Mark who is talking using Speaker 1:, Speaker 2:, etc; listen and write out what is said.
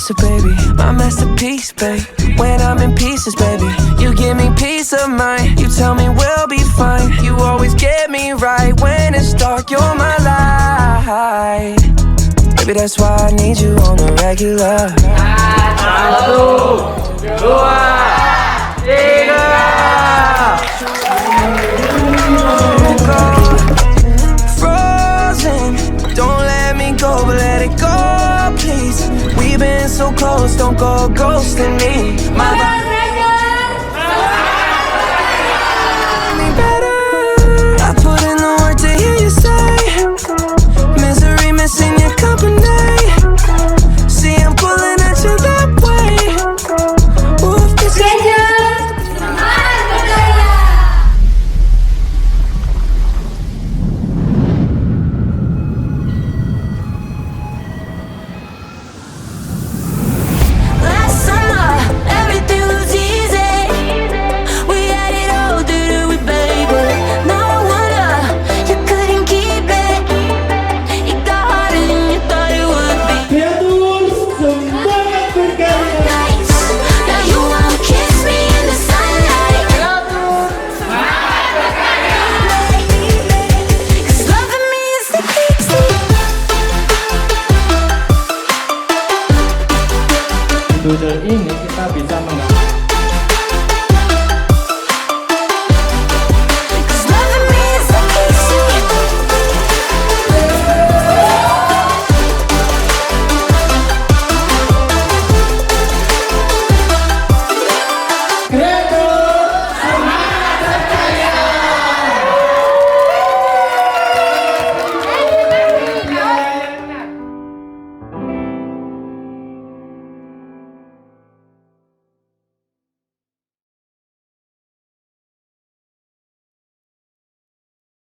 Speaker 1: Lisa, baby, my masterpiece, babe. When I'm in pieces, baby, you give me peace of mind. You tell me we'll be fine. You always get me right when it's dark. You're my light. Baby, that's why I need you on the regular. 1, 2, 3. Frozen, don't let me go, but let it go, please. We've been so close, don't go ghosting me. My me better. I put in the work to hear you say, misery missing your company. See, I'm pulling at you that way. Ooh, this is
Speaker 2: Doodle ini